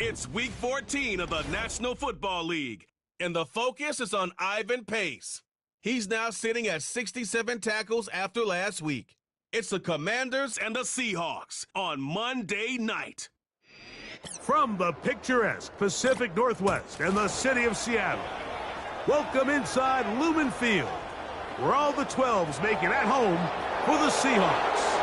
It's Week 14 of the National Football League, and the focus is on Ivan Pace. He's now sitting at 67 tackles after last week. It's the Commanders and the Seahawks on Monday night. From the picturesque Pacific Northwest and the city of Seattle, welcome inside Lumen Field, where all the 12s make it at home for the Seahawks.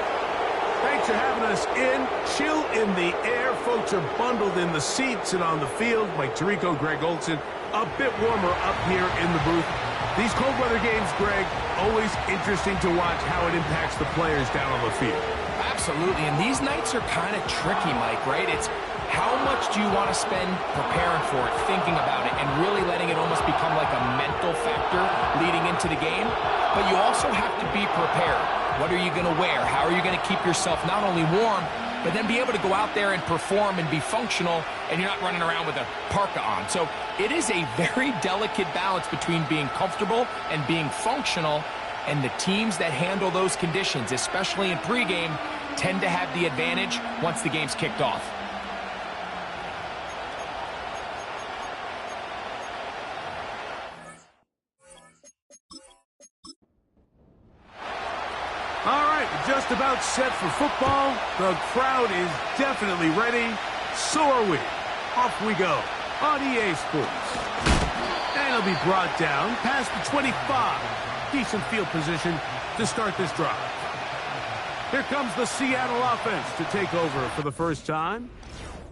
Thanks for having us in. Chill in the air. Folks are bundled in the seats and on the field. Mike Tirico, Greg Olson. A bit warmer up here in the booth. These cold weather games, Greg, always interesting to watch how it impacts the players down on the field. Absolutely, and these nights are kind of tricky, Mike, right? It's how much do you want to spend preparing for it, thinking about it, and really letting it almost become like a mental factor leading into the game. But you also have to be prepared. What are you going to wear? How are you going to keep yourself not only warm, but then be able to go out there and perform and be functional, and you're not running around with a parka on. So it is a very delicate balance between being comfortable and being functional, and the teams that handle those conditions, especially in pregame, tend to have the advantage once the game's kicked off. All right, just about set for football. The crowd is definitely ready. So are we. Off we go on EA Sports. And it'll be brought down past the 25. Decent field position to start this drive. Here comes the Seattle offense to take over for the first time.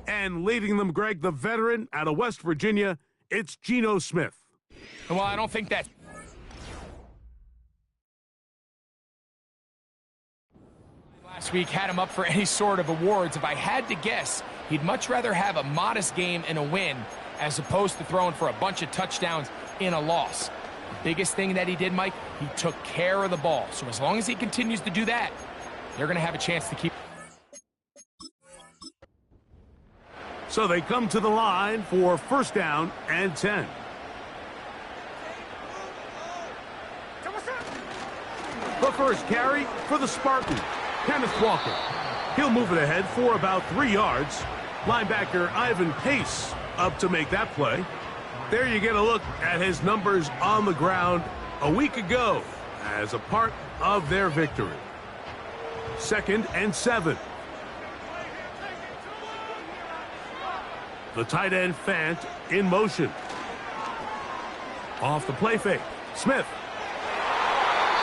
And leading them, Greg, the veteran out of West Virginia, it's Geno Smith. Well, I don't think that... Last week had him up for any sort of awards. If I had to guess, he'd much rather have a modest game and a win as opposed to throwing for a bunch of touchdowns in a loss. The biggest thing that he did, Mike, he took care of the ball. So as long as he continues to do that, they're going to have a chance to keep. So they come to the line for first down and 10. The first carry for the Spartan, Kenneth Walker. He'll move it ahead for about 3 yards. Linebacker Ivan Pace up to make that play. There you get a look at his numbers on the ground a week ago as a part of their victory. 2nd and 7. The tight end Fant in motion. Off the play fake. Smith.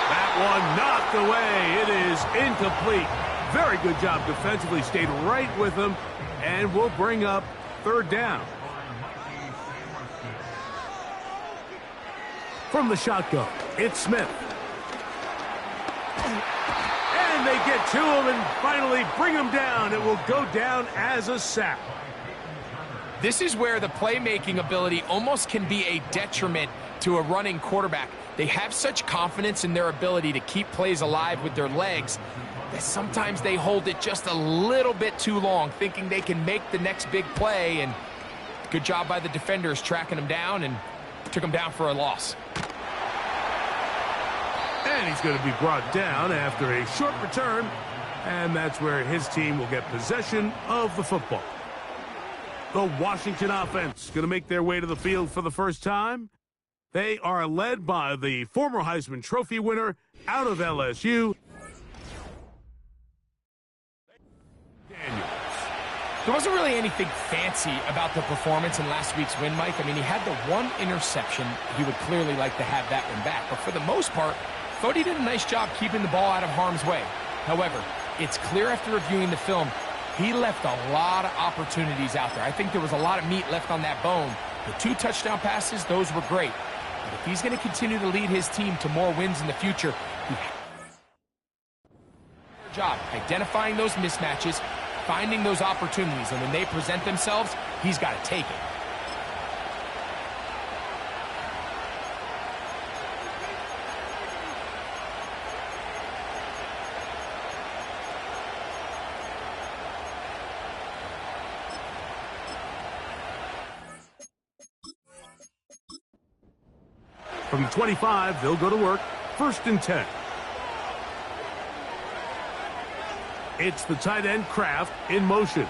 That one knocked away. It is incomplete. Very good job defensively. Stayed right with him and will bring up third down. From the shotgun, it's Smith. And they get to him and finally bring him down. It will go down as a sack. This is where the playmaking ability almost can be a detriment to a running quarterback. They have such confidence in their ability to keep plays alive with their legs that sometimes they hold it just a little bit too long, thinking they can make the next big play, and good job by the defenders tracking him down and took him down for a loss. And he's going to be brought down after a short return, and that's where his team will get possession of the football. The Washington offense going to make their way to the field for the first time. They are led by the former Heisman Trophy winner out of LSU, Daniels. There wasn't really anything fancy about the performance in last week's win, Mike. I mean, he had the one interception. He would clearly like to have that one back. But for the most part, I thought he did a nice job keeping the ball out of harm's way. However, it's clear after reviewing the film, he left a lot of opportunities out there. I think there was a lot of meat left on that bone. The 2 touchdown passes, those were great. But if he's going to continue to lead his team to more wins in the future, he has a job identifying those mismatches, finding those opportunities, and when they present themselves, he's got to take it. From 25, they'll go to work. 1st and 10. It's the tight end Kraft in motion.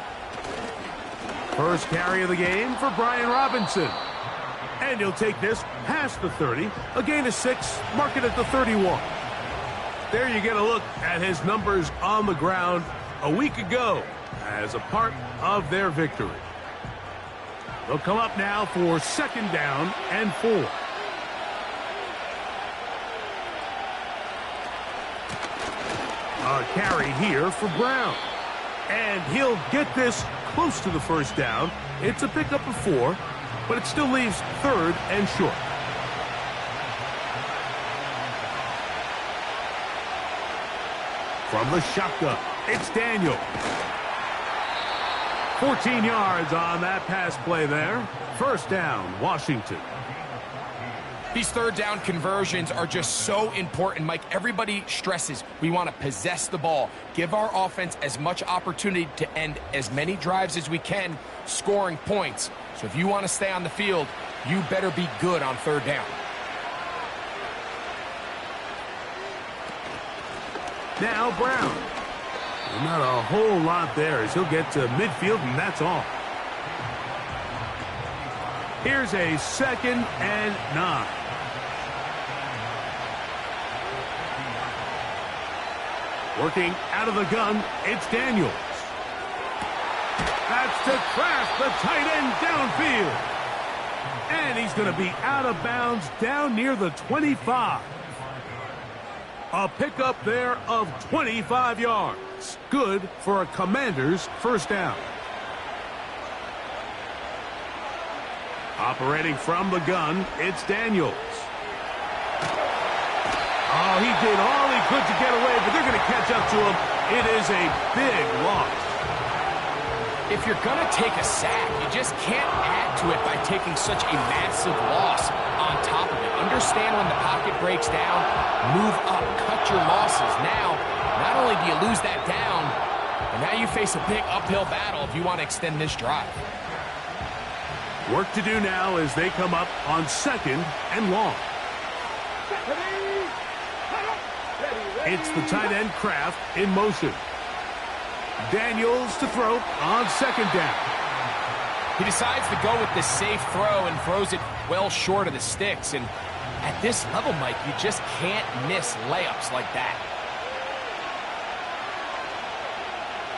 First carry of the game for Brian Robinson. And he'll take this past the 30, a gain of 6, mark it at the 31. There you get a look at his numbers on the ground a week ago as a part of their victory. They'll come up now for 2nd down and 4. A carry here for Brown. And he'll get this close to the 1st down. It's a pickup of 4, but it still leaves 3rd and short. From the shotgun, it's Daniel. 14 yards on that pass play there. 1st down, Washington. These 3rd down conversions are just so important, Mike. Everybody stresses we want to possess the ball, give our offense as much opportunity to end as many drives as we can, scoring points. So if you want to stay on the field, you better be good on 3rd down. Now Brown. Not a whole lot there as he'll get to midfield, and that's all. Here's a 2nd and 9. Working out of the gun, it's Daniels. That's to Kraft, the tight end downfield. And he's going to be out of bounds down near the 25. A pickup there of 25 yards. Good for a Commanders 1st down. Operating from the gun, it's Daniels. Oh, he did all he could to get away, but they're going to catch up to him. It is a big loss. If you're going to take a sack, you just can't add to it by taking such a massive loss on top of it. Understand when the pocket breaks down, move up, cut your losses. Now, not only do you lose that down, but now you face a big uphill battle if you want to extend this drive. Work to do now as they come up on 2nd and long. It's the tight end Kraft in motion. Daniels to throw on 2nd down. He decides to go with the safe throw and throws it well short of the sticks. And at this level, Mike, you just can't miss layups like that.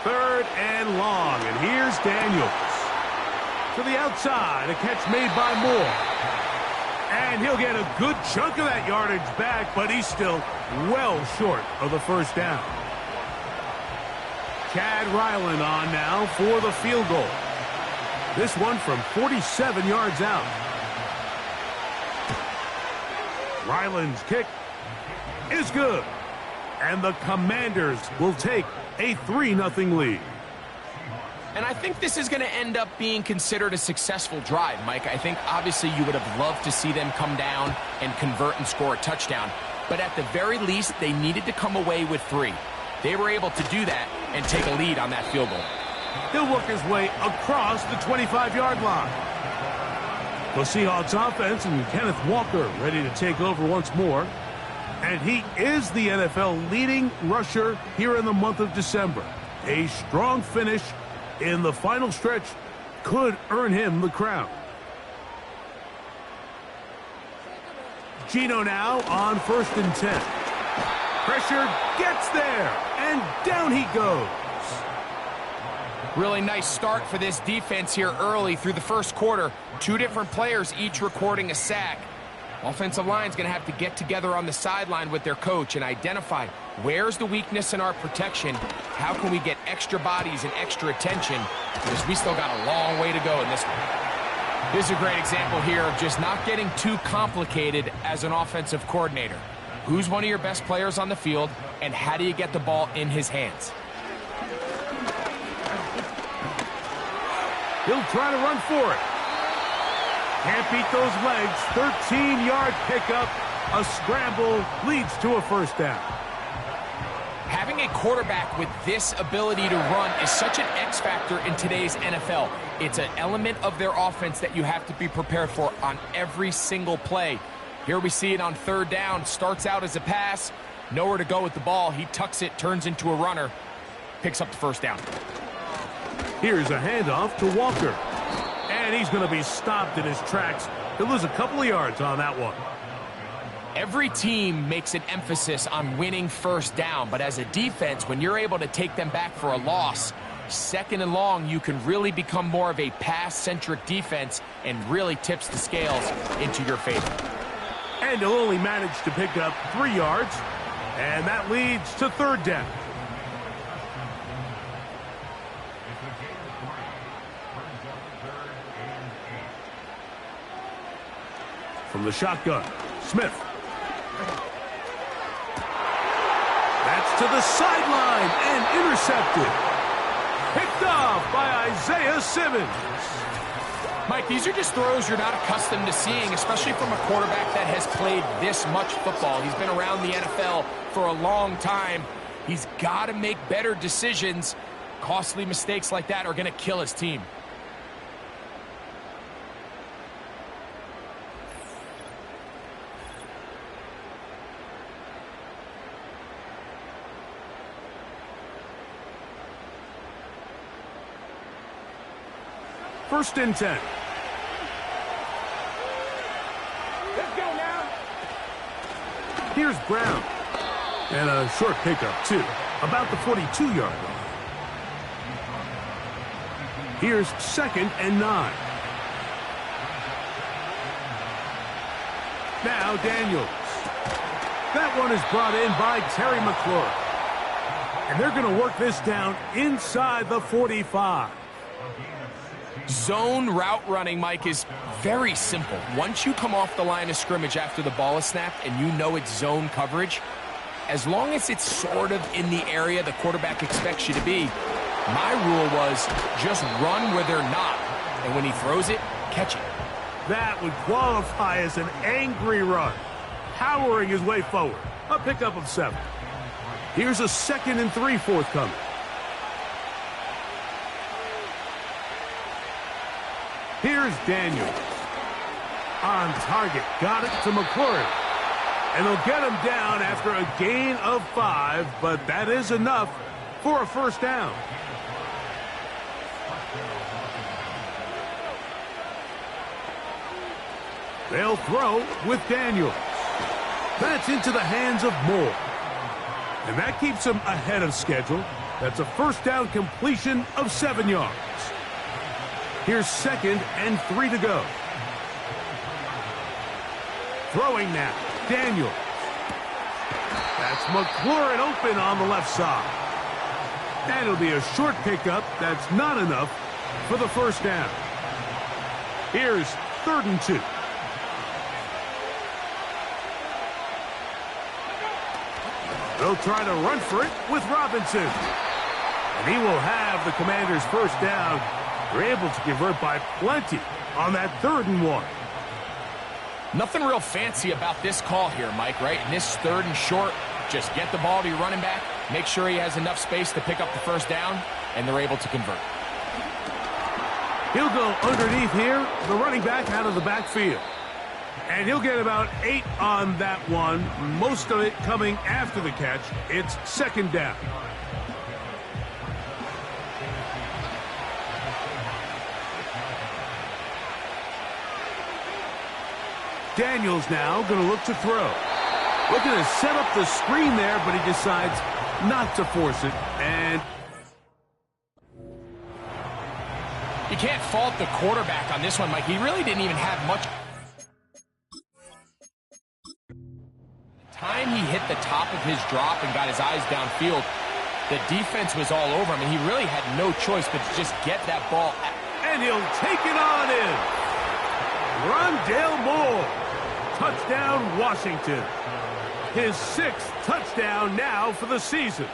3rd and long, and here's Daniels. To the outside, a catch made by Moore. And he'll get a good chunk of that yardage back, but he's still well short of the 1st down. Chad Ryland on now for the field goal. This one from 47 yards out. Ryland's kick is good. And the Commanders will take a 3-0 lead. And I think this is going to end up being considered a successful drive, Mike. I think obviously you would have loved to see them come down and convert and score a touchdown. But at the very least, they needed to come away with 3. They were able to do that and take a lead on that field goal. He'll work his way across the 25-yard line. The Seahawks offense and Kenneth Walker ready to take over once more. And he is the NFL leading rusher here in the month of December. A strong finish in the final stretch could earn him the crown. Gino now on 1st and 10. Pressure gets there, and down he goes. Really nice start for this defense here early through the 1st quarter. 2 different players each recording a sack. Offensive line's going to have to get together on the sideline with their coach and identify where's the weakness in our protection, how can we get extra bodies and extra attention, because we still got a long way to go in this one. This is a great example here of just not getting too complicated as an offensive coordinator. Who's one of your best players on the field, and how do you get the ball in his hands? He'll try to run for it. Can't beat those legs. 13-yard pickup. A scramble leads to a 1st down. Having a quarterback with this ability to run is such an X factor in today's NFL. It's an element of their offense that you have to be prepared for on every single play. Here we see it on 3rd down. Starts out as a pass. Nowhere to go with the ball. He tucks it, turns into a runner. Picks up the 1st down. Here's a handoff to Walker. And he's going to be stopped in his tracks. He'll lose a couple of yards on that one. Every team makes an emphasis on winning first down, but as a defense, when you're able to take them back for a loss, second and long, you can really become more of a pass-centric defense and really tips the scales into your favor. And he'll only manage to pick up 3 yards, and that leads to third down. From the shotgun, Smith. That's to the sideline and intercepted. Picked off by Isaiah Simmons. Mike, these are just throws you're not accustomed to seeing, especially from a quarterback that has played this much football. He's been around the NFL for a long time. He's got to make better decisions. Costly mistakes like that are going to kill his team. First and 10. Let's go now. Here's Brown. And a short pickup, too. About the 42-yard line. Here's second and 9. Now Daniels. That one is brought in by Terry McLaurin. And they're going to work this down inside the 45. Zone route running, Mike, is very simple. Once you come off the line of scrimmage after the ball is snapped and you know it's zone coverage, as long as it's sort of in the area the quarterback expects you to be, my rule was just run where they're not. And when he throws it, catch it. That would qualify as an angry run, powering his way forward. A pickup of 7. Here's a 2nd and 3 forthcoming. Here's Daniels. On target. Got it to McLaurin. And they'll get him down after a gain of 5, but that is enough for a first down. They'll throw with Daniels. That's into the hands of Moore. And that keeps him ahead of schedule. That's a first down completion of 7 yards. Here's 2nd and 3 to go. Throwing now, Daniels. That's McLaurin open on the left side. That'll be a short pickup. That's not enough for the first down. Here's 3rd and 2. They'll try to run for it with Robinson. And he will have the Commanders' first down. They're able to convert by plenty on that 3rd and 1. Nothing real fancy about this call here, Mike, right? In this 3rd and short, just get the ball to your running back, make sure he has enough space to pick up the first down, and they're able to convert. He'll go underneath here, the running back out of the backfield. And he'll get about 8 on that one, most of it coming after the catch. It's 2nd down. Daniels now going to look to throw. Looking to set up the screen there, but he decides not to force it. And you can't fault the quarterback on this one, Mike. He really didn't even have much. Time he hit the top of his drop and got his eyes downfield, the defense was all over him, and he really had no choice but to just get that ball. And he'll take it on in. Rondale Moore. Touchdown, Washington. His 6th touchdown now for the season.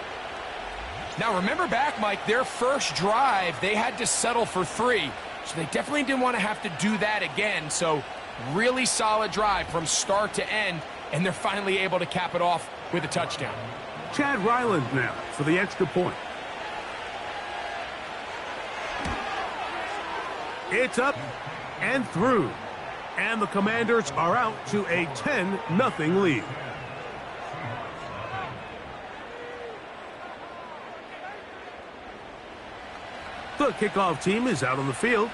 Now, remember back, Mike, their first drive, they had to settle for 3. So they definitely didn't want to have to do that again. So really solid drive from start to end, and they're finally able to cap it off with a touchdown. Chad Ryland now for the extra point. It's up and through. And the Commanders are out to a 10-0 lead. The kickoff team is out on the field.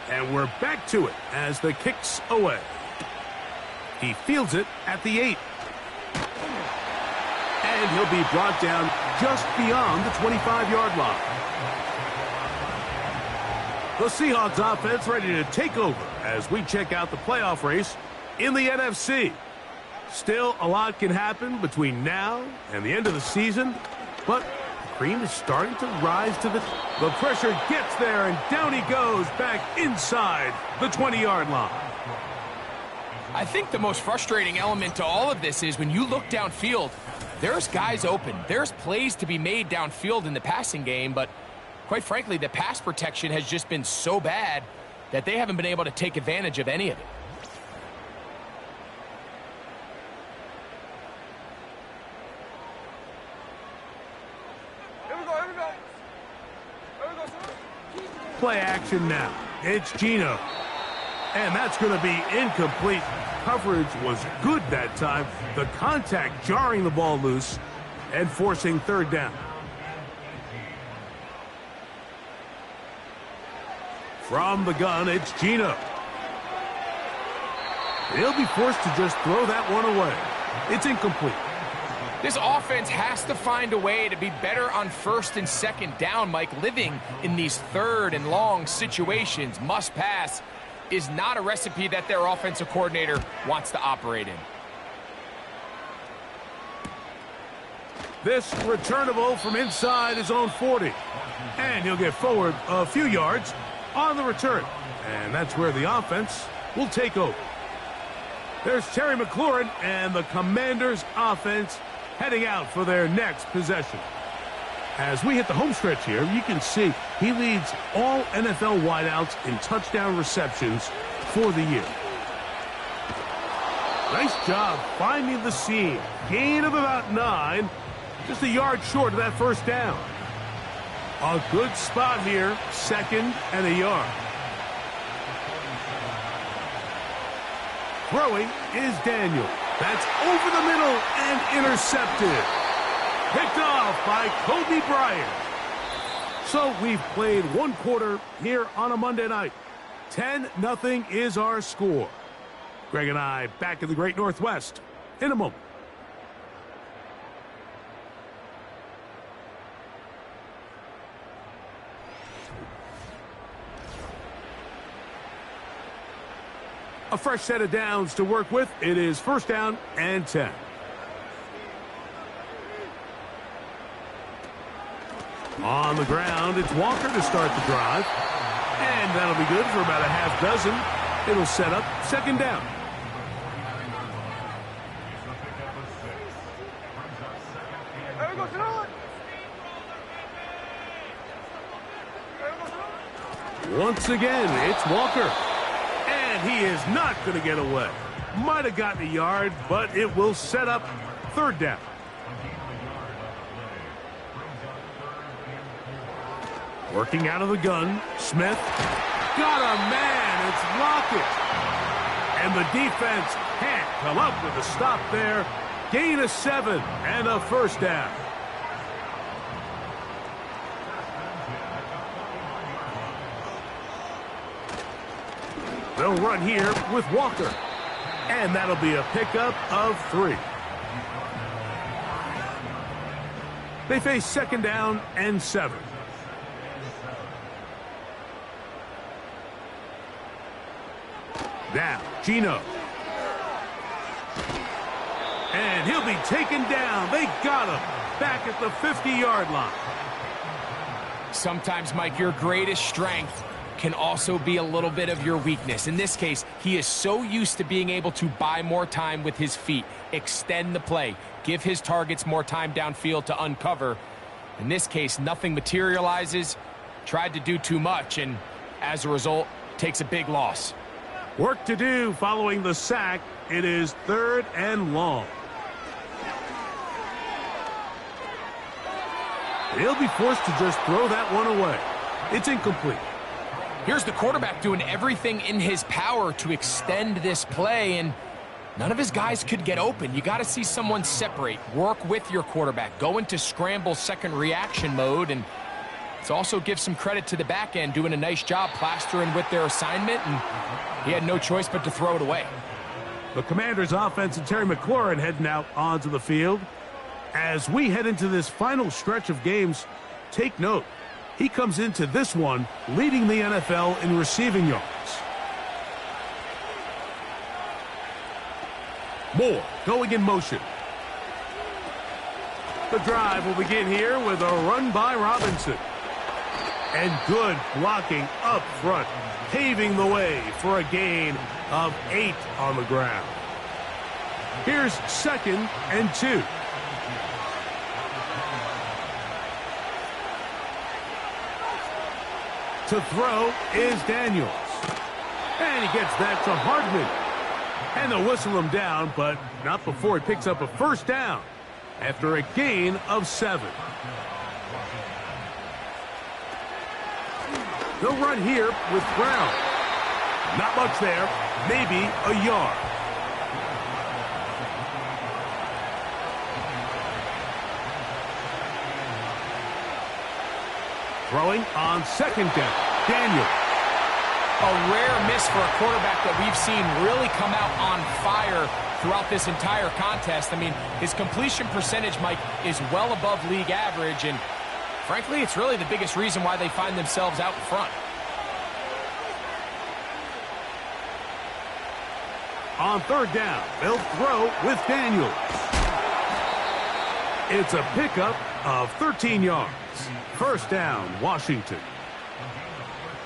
And we're back to it as the kick's away. He fields it at the 8. And he'll be brought down just beyond the 25-yard line. The Seahawks offense ready to take over as we check out the playoff race in the NFC. Still, a lot can happen between now and the end of the season, but the cream is starting to rise to the pressure gets there, and down he goes back inside the 20-yard line. I think the most frustrating element to all of this is when you look downfield, there's guys open. There's plays to be made downfield in the passing game, but quite frankly, the pass protection has just been so bad that they haven't been able to take advantage of any of it. Play action now. It's Gino. And that's going to be incomplete. Coverage was good that time. The contact jarring the ball loose and forcing third down. From the gun, it's Gino. He'll be forced to just throw that one away. It's incomplete. This offense has to find a way to be better on first and second down, Mike. Living in these third and long situations, must pass, is not a recipe that their offensive coordinator wants to operate in. This returnable from inside his own 40. And he'll get forward a few yards on the return. And that's where the offense will take over. There's Terry McLaurin and the Commanders' offense heading out for their next possession. As we hit the home stretch here, you can see he leads all NFL wideouts in touchdown receptions for the year. Nice job finding the seam. Gain of about 9, just a yard short of that first down. A good spot here, 2nd and a yard. Throwing is Daniel. That's over the middle and intercepted. Picked off by Kobe Bryant. So we've played one quarter here on a Monday night. 10-0 is our score. Greg and I back in the Great Northwest in a moment. A fresh set of downs to work with. It is 1st down and 10. On the ground, it's Walker to start the drive. And that'll be good for about a half dozen. It'll set up 2nd down. Once again, it's Walker. And he is not going to get away. Might have gotten a yard, but it will set up 3rd down. Working out of the gun, Smith. Got a man, it's Lockett. And the defense can't come up with a stop there. Gain of 7 and a 1st down. They'll run here with Walker. And that'll be a pickup of 3. They face 2nd down and 7. Now, Gino. And he'll be taken down. They got him back at the 50-yard line. Sometimes, Mike, your greatest strength can also be a little bit of your weakness. In this case, he is so used to being able to buy more time with his feet, extend the play, give his targets more time downfield to uncover. In this case, nothing materializes, tried to do too much, and as a result, takes a big loss. Work to do following the sack. It is 3rd and long. He'll be forced to just throw that one away. It's incomplete. Here's the quarterback doing everything in his power to extend this play, and none of his guys could get open. You got to see someone separate, work with your quarterback, go into scramble second reaction mode, and Let's also give some credit to the back end, doing a nice job plastering with their assignment, and he had no choice but to throw it away. The Commanders' offense and Terry McLaurin heading out onto the field. As we head into this final stretch of games, take note. He comes into this one leading the NFL in receiving yards. Moore going in motion. The drive will begin here with a run by Robinson. And good blocking up front, paving the way for a gain of 8 on the ground. Here's 2nd and 2. To throw is Daniels. And he gets that to Hardman. And they'll whistle him down, but not before he picks up a first down after a gain of 7. They'll run here with Brown. Not much there, maybe a yard. Throwing on 2nd down, Daniel. A rare miss for a quarterback that we've seen really come out on fire throughout this entire contest. I mean, his completion percentage, Mike, is well above league average, and frankly, it's really the biggest reason why they find themselves out in front. On 3rd down, they'll throw with Daniels. It's a pickup of 13 yards. First down, Washington.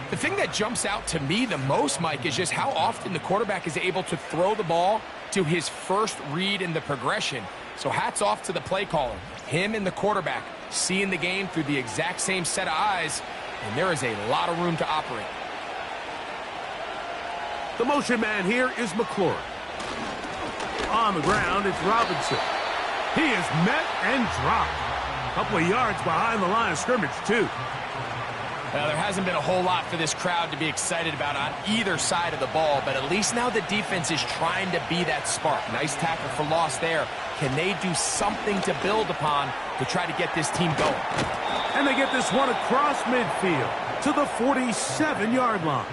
The thing that jumps out to me the most, Mike, is just how often the quarterback is able to throw the ball to his first read in the progression. So hats off to the play caller. Him and the quarterback seeing the game through the exact same set of eyes, and there is a lot of room to operate. The motion man here is McLaurin. On the ground, it's Robinson. He is met and dropped. A couple of yards behind the line of scrimmage, too. Well, there hasn't been a whole lot for this crowd to be excited about on either side of the ball, but at least now the defense is trying to be that spark. Nice tackle for loss there. Can they do something to build upon to try to get this team going? And they get this one across midfield to the 47-yard line.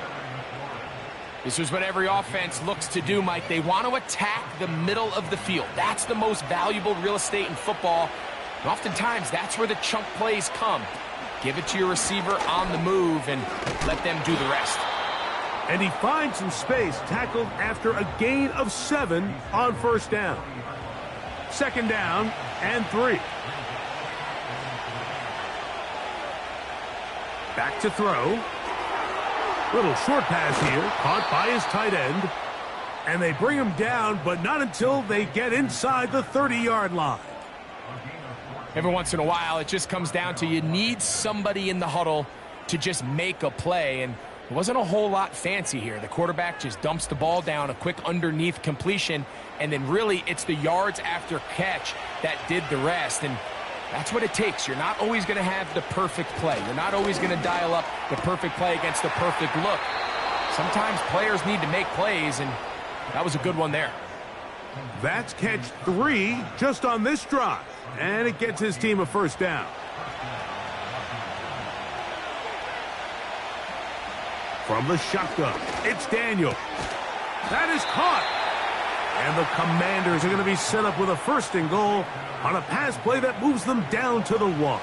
This is what every offense looks to do, Mike. They want to attack the middle of the field. That's the most valuable real estate in football. And oftentimes, that's where the chunk plays come. Give it to your receiver on the move and let them do the rest. And he finds some space, tackled after a gain of 7 on 1st down. 2nd down and 3. Back to throw. Little short pass here, caught by his tight end. And they bring him down, but not until they get inside the 30-yard line. Every once in a while, it just comes down to you need somebody in the huddle to just make a play, and it wasn't a whole lot fancy here. The quarterback just dumps the ball down, a quick underneath completion, and then really it's the yards after catch that did the rest, and that's what it takes. You're not always going to have the perfect play. You're not always going to dial up the perfect play against the perfect look. Sometimes players need to make plays, and that was a good one there. That's catch 3 just on this drive. And it gets his team a first down. From the shotgun, it's Daniel. That is caught. And the Commanders are going to be set up with a 1st and goal on a pass play that moves them down to the 1.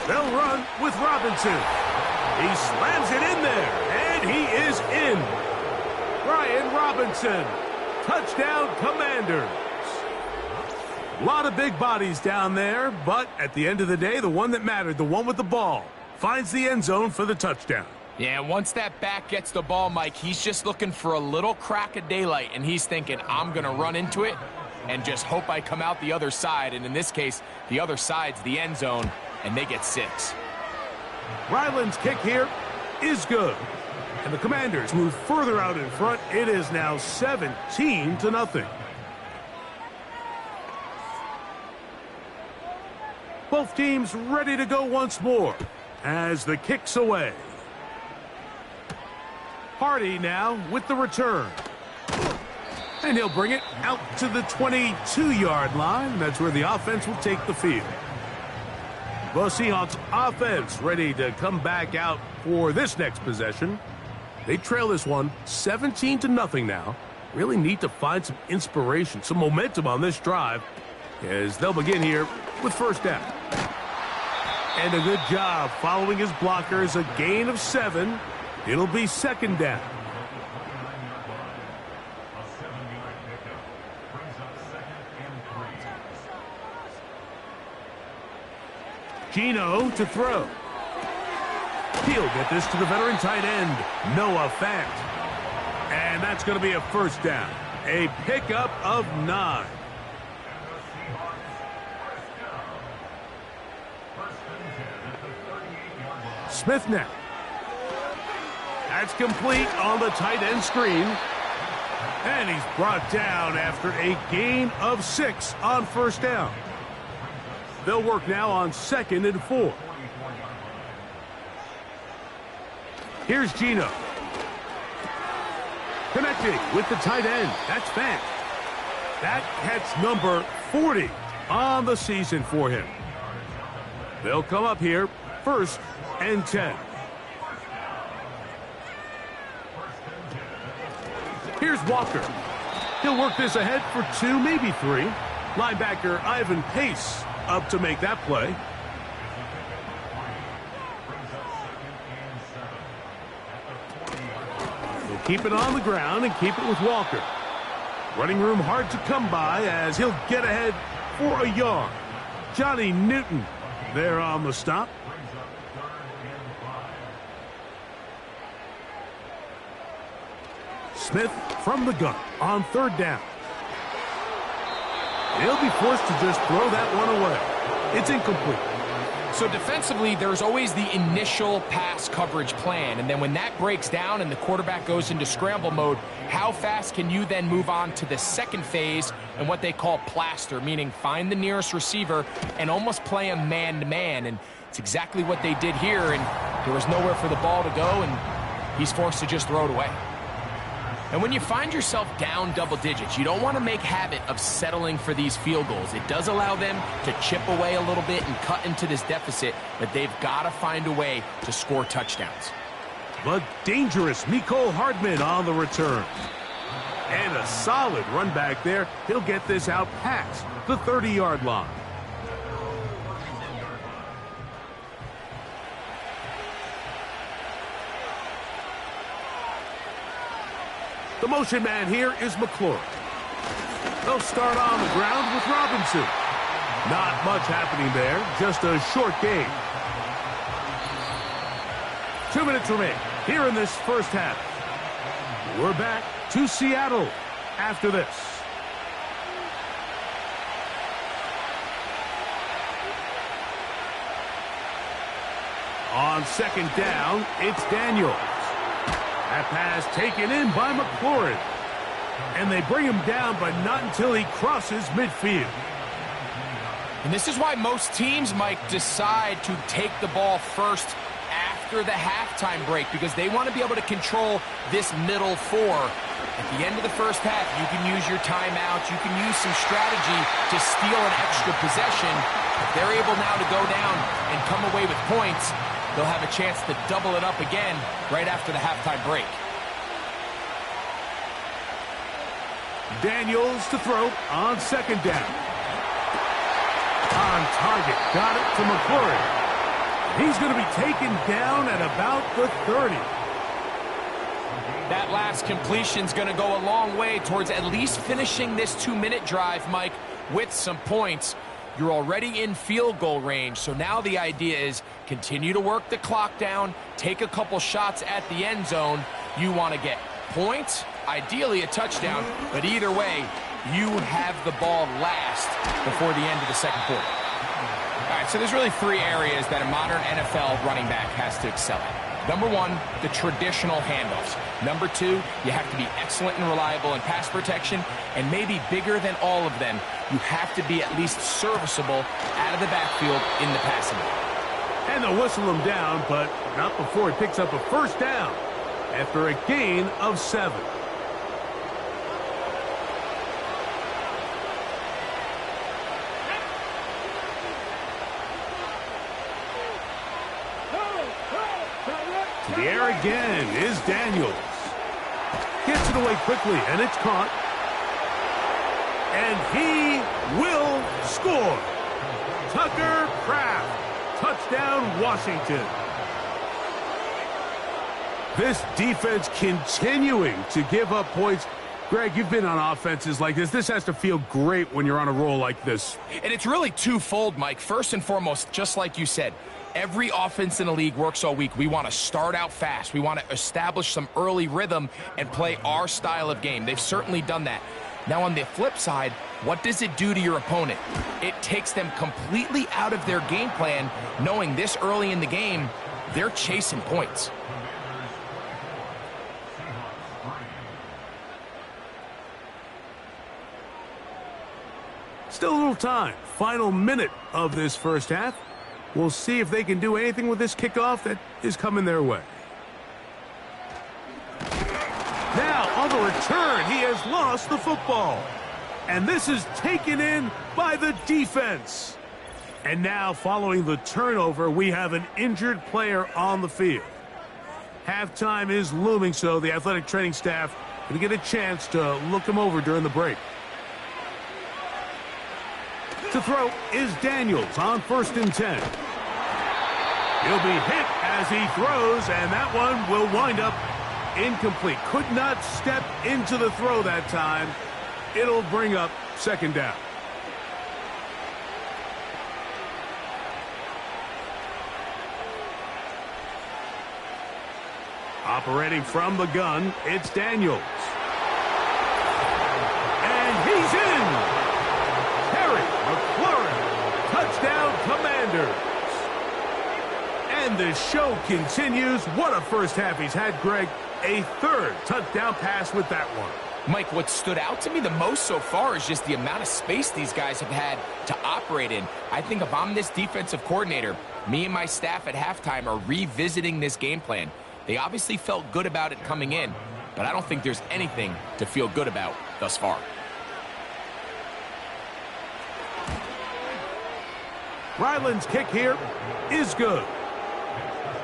They'll run with Robinson. He slams it in there, and he is in. Brian Robinson, touchdown Commanders. A lot of big bodies down there, but at the end of the day, the one that mattered, the one with the ball, finds the end zone for the touchdown. Yeah, once that back gets the ball, Mike, he's just looking for a little crack of daylight, and he's thinking, I'm going to run into it and just hope I come out the other side. And in this case, the other side's the end zone, and they get 6. Ryland's kick here is good. And the Commanders move further out in front. It is now 17-0. Both teams ready to go once more as the kick's away. Hardy now with the return. And he'll bring it out to the 22-yard line. That's where the offense will take the field. The Seahawks offense ready to come back out for this next possession. They trail this one 17-0 now. Really need to find some inspiration, some momentum on this drive as they'll begin here with first down. And a good job following his blockers, a gain of 7. It'll be second down. Geno to throw. He'll get this to the veteran tight end, Noah Fant. And that's going to be a first down. A pickup of 9. Smith now. That's complete on the tight end screen. And he's brought down after a gain of 6 on first down. They'll work now on 2nd and 4. Here's Geno. Connecting with the tight end. That's Fant. That catch number 40 on the season for him. They'll come up here 1st and 10. Here's Walker. He'll work this ahead for 2, maybe 3. Linebacker Ivan Pace up to make that play. He'll keep it on the ground and keep it with Walker. Running room hard to come by as he'll get ahead for a yard. Johnny Newton there on the stop. Smith from the gun on 3rd down. He'll be forced to just throw that one away. It's incomplete. So defensively, there's always the initial pass coverage plan, and then when that breaks down and the quarterback goes into scramble mode, how fast can you then move on to the second phase and what they call plaster, meaning find the nearest receiver and almost play him man-to-man, and it's exactly what they did here, and there was nowhere for the ball to go, and he's forced to just throw it away. And when you find yourself down double digits, you don't want to make habit of settling for these field goals. It does allow them to chip away a little bit and cut into this deficit, but they've got to find a way to score touchdowns. But dangerous Mecole Hardman on the return. And a solid run back there. He'll get this out past the 30-yard line. The motion man here is McClure. They'll start on the ground with Robinson. Not much happening there, just a short game. 2 minutes remain here in this first half. We're back to Seattle after this. On 2nd down, it's Daniels. That pass taken in by McLaurin. And they bring him down, but not until he crosses midfield. And this is why most teams might decide to take the ball first after the halftime break, because they want to be able to control this middle 4. At the end of the first half, you can use your timeout. You can use some strategy to steal an extra possession. If they're able now to go down and come away with points, they'll have a chance to double it up again right after the halftime break. Daniels to throw on 2nd down. On target, got it to McClure. He's going to be taken down at about the 30. That last completion's going to go a long way towards at least finishing this 2-minute drive, Mike, with some points. You're already in field goal range, so now the idea is continue to work the clock down, take a couple shots at the end zone. You want to get points, ideally a touchdown, but either way, you have the ball last before the end of the second quarter. All right, so there's really 3 areas that a modern NFL running back has to excel at. Number 1, the traditional handoffs. Number 2, you have to be excellent and reliable in pass protection, and maybe bigger than all of them, you have to be at least serviceable out of the backfield in the passing game. And they'll whistle him down, but not before he picks up a first down after a gain of 7. To the air again is Daniels. Gets it away quickly, and it's caught. And he will score. Tucker Kraft. Touchdown, Washington. This defense continuing to give up points. Greg, you've been on offenses like this. This has to feel great when you're on a roll like this. And it's really twofold, Mike. First and foremost, just like you said, every offense in the league works all week. We want to start out fast. We want to establish some early rhythm and play our style of game. They've certainly done that. Now, on the flip side, what does it do to your opponent? It takes them completely out of their game plan, knowing this early in the game, they're chasing points. Still a little time. Final minute of this first half. We'll see if they can do anything with this kickoff that is coming their way. Now, on the return, he has lost the football. And this is taken in by the defense. And now, following the turnover, we have an injured player on the field. Halftime is looming, so the athletic training staff will get a chance to look him over during the break. To throw is Daniels on 1st and 10. He'll be hit as he throws, and that one will wind up incomplete. Could not step into the throw that time. It'll bring up 2nd down. Operating from the gun, it's Daniels. And he's in! Touchdown, Commanders. And the show continues. What a first half he's had, Greg. A 3rd touchdown pass with that one. Mike, what stood out to me the most so far is just the amount of space these guys have had to operate in. I think if I'm this defensive coordinator, me and my staff at halftime are revisiting this game plan. They obviously felt good about it coming in, but I don't think there's anything to feel good about thus far. Ryland's kick here is good.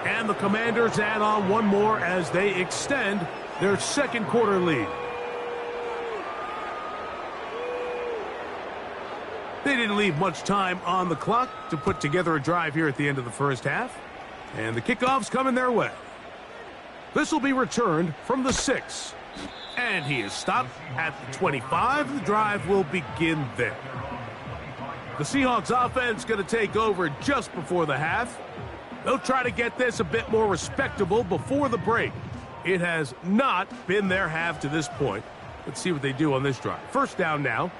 And the Commanders add on one more as they extend their 2nd quarter lead. They didn't leave much time on the clock to put together a drive here at the end of the first half. And the kickoff's coming their way. This will be returned from the 6. And he is stopped at the 25. The drive will begin there. The Seahawks offense going to take over just before the half. They'll try to get this a bit more respectable before the break. It has not been their half to this point. Let's see what they do on this drive. 1st down now.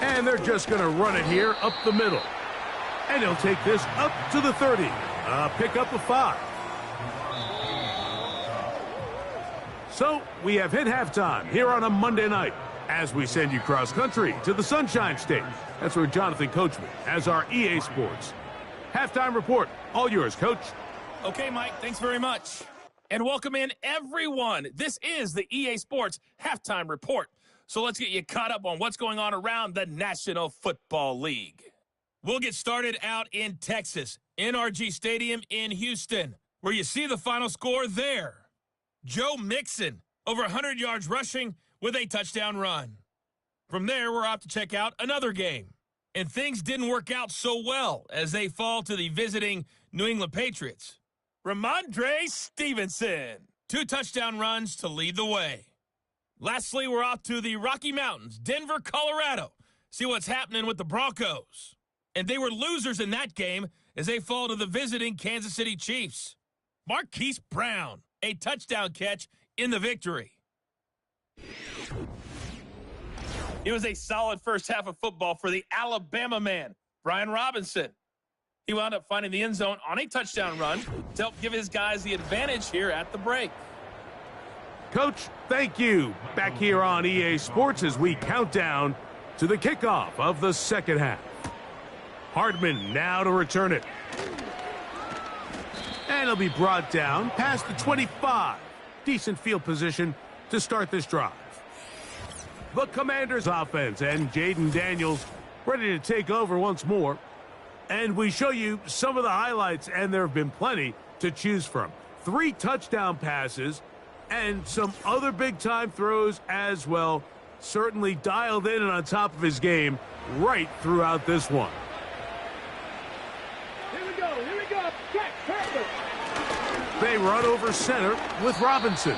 And they're just going to run it here up the middle. And he'll take this up to the 30. Pick up a 5. So we have hit halftime here on a Monday night as we send you cross-country to the Sunshine State. That's where Jonathan Coachman has our EA Sports halftime report. All yours, Coach. Okay, Mike, thanks very much. And welcome in, everyone. This is the EA Sports halftime report. So let's get you caught up on what's going on around the National Football League. We'll get started out in Texas, NRG Stadium in Houston, where you see the final score there. Joe Mixon, over 100 yards rushing with a touchdown run. From there, we're off to check out another game. And things didn't work out so well as they fall to the visiting New England Patriots. Ramondre Stevenson, 2 touchdown runs to lead the way. Lastly, we're off to the Rocky Mountains, Denver, Colorado. See what's happening with the Broncos. And they were losers in that game as they fall to the visiting Kansas City Chiefs. Marquise Brown, a touchdown catch in the victory. It was a solid first half of football for the Alabama man, Brian Robinson. He wound up finding the end zone on a touchdown run to help give his guys the advantage here at the break. Coach, thank you. Back here on EA Sports as we count down to the kickoff of the 2nd half. Hardman now to return it. And it'll be brought down past the 25. Decent field position to start this drive. The Commanders offense and Jaden Daniels ready to take over once more. And we show you some of the highlights, and there have been plenty to choose from. 3 touchdown passes and some other big-time throws as well. Certainly dialed in and on top of his game right throughout this one. Here we go. Here we go. Catch. Perfect. They run over center with Robinson.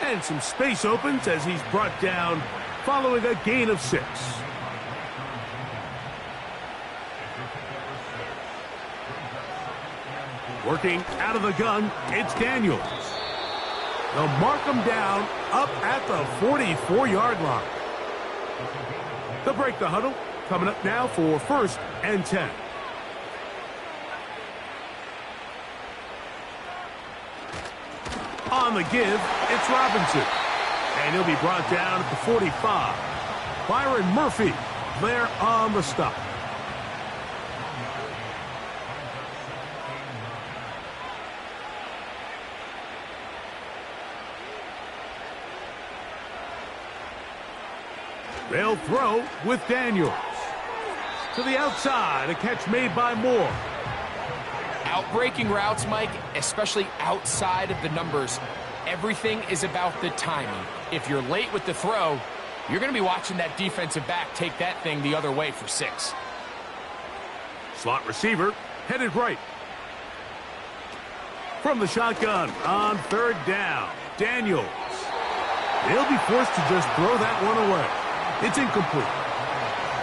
And some space opens as he's brought down following a gain of 6. Working out of the gun, it's Daniels. They'll mark him down up at the 44-yard line. They'll break the huddle, coming up now for 1st and 10. On the give, it's Robinson. And he'll be brought down at the 45. Byron Murphy there on the stop. They'll throw with Daniels. To the outside, a catch made by Moore. Outbreaking routes, Mike, especially outside of the numbers, everything is about the timing. If you're late with the throw, you're going to be watching that defensive back take that thing the other way for 6. Slot receiver headed right. From the shotgun on 3rd down, Daniels. They'll be forced to just throw that one away. It's incomplete.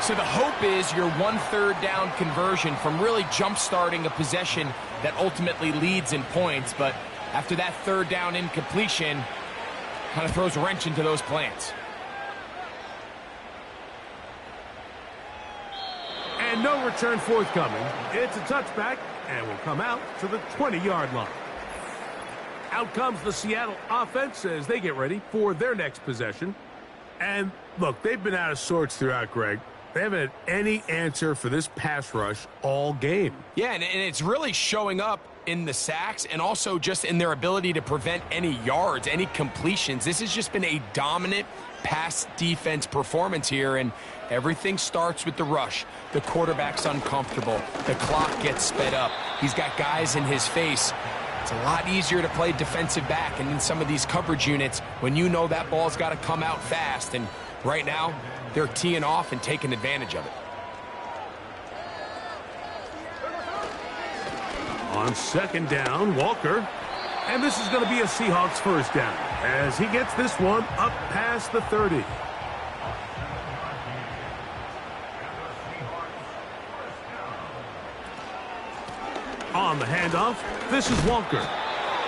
So the hope is your 1 3rd down conversion from really jump-starting a possession that ultimately leads in points. But after that 3rd down incompletion, kind of throws a wrench into those plans. And no return forthcoming. It's a touchback and will come out to the 20-yard line. Out comes the Seattle offense as they get ready for their next possession. And look, they've been out of sorts throughout, Greg. They haven't had any answer for this pass rush all game. Yeah, and it's really showing up in the sacks and also just in their ability to prevent any yards, any completions. This has just been a dominant pass defense performance here, and everything starts with the rush. The quarterback's uncomfortable. The clock gets sped up. He's got guys in his face. It's a lot easier to play defensive back, and in some of these coverage units, when you know that ball's got to come out fast, and right now, they're teeing off and taking advantage of it. On 2nd down, Walker. And this is going to be a Seahawks 1st down as he gets this one up past the 30. On the handoff, this is Walker.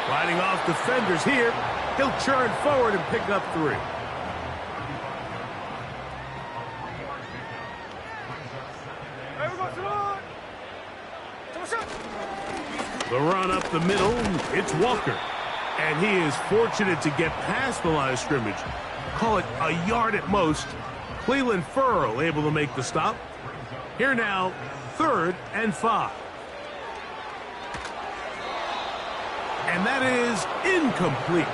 Riding off defenders here, he'll churn forward and pick up 3. The run up the middle, it's Walker. And he is fortunate to get past the line of scrimmage. Call it a yard at most. Cleveland Furl able to make the stop. Here now, 3rd and 5. And that is incomplete.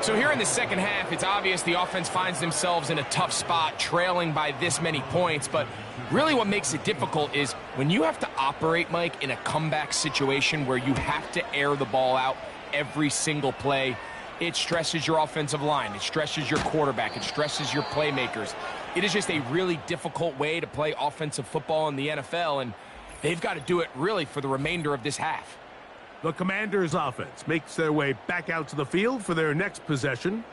So here in the second half, it's obvious the offense finds themselves in a tough spot, trailing by this many points. But really what makes it difficult is when you have to operate, Mike, in a comeback situation where you have to air the ball out every single play, it stresses your offensive line. It stresses your quarterback. It stresses your playmakers. It is just a really difficult way to play offensive football in the NFL, and they've got to do it really for the remainder of this half. The Commanders' offense makes their way back out to the field for their next possession.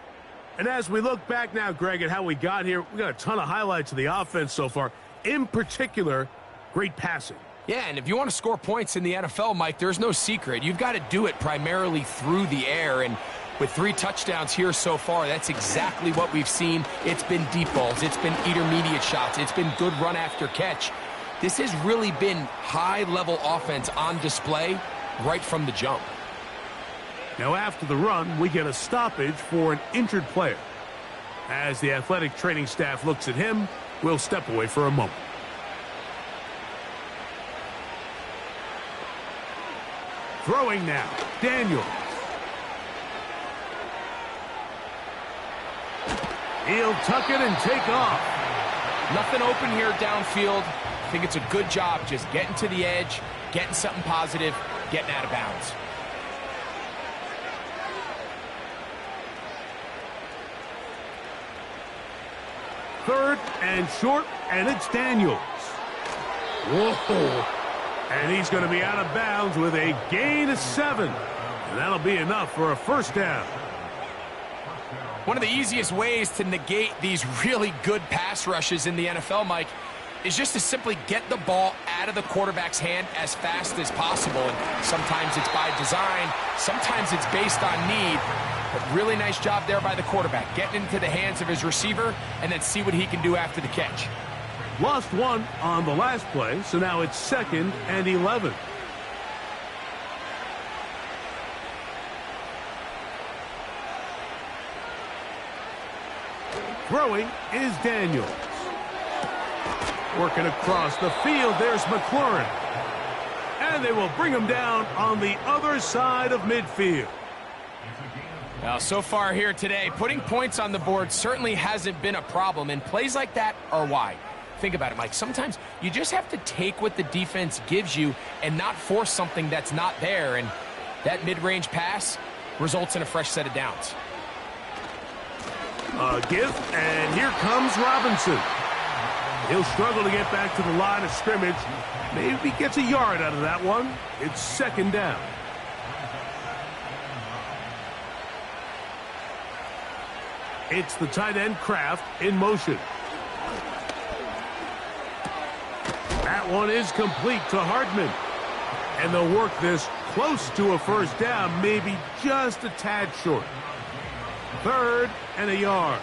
And as we look back now, Greg, at how we got here, we got a ton of highlights of the offense so far. In particular, great passing. Yeah, and if you want to score points in the NFL, Mike, there's no secret. You've got to do it primarily through the air, and with 3 touchdowns here so far, that's exactly what we've seen. It's been deep balls. It's been intermediate shots. It's been good run after catch. This has really been high-level offense on display right from the jump. Now after the run, we get a stoppage for an injured player. As the athletic training staff looks at him, we'll step away for a moment. Throwing now, Daniels. He'll tuck it and take off. Nothing open here downfield. I think it's a good job just getting to the edge, getting something positive, getting out of bounds. Third and short, and it's Daniels. Whoa. And he's going to be out of bounds with a gain of 7. And that'll be enough for a first down. One of the easiest ways to negate these really good pass rushes in the NFL, Mike, is just to simply get the ball out of the quarterback's hand as fast as possible. And sometimes it's by design, sometimes it's based on need. But really nice job there by the quarterback, getting into the hands of his receiver and then see what he can do after the catch. Lost one on the last play, so now it's 2nd and 11. Throwing is Daniels. Working across the field, there's McLaurin. And they will bring him down on the other side of midfield. Now, so far here today, putting points on the board certainly hasn't been a problem, and plays like that are why. Think about it, Mike. Sometimes you just have to take what the defense gives you and not force something that's not there, and that mid-range pass results in a fresh set of downs. A give, and here comes Robinson. He'll struggle to get back to the line of scrimmage. Maybe gets a yard out of that one. It's 2nd down. It's the tight end Kraft in motion. That one is complete to Hardman. And they'll work this close to a first down, maybe just a tad short. 3rd and a yard.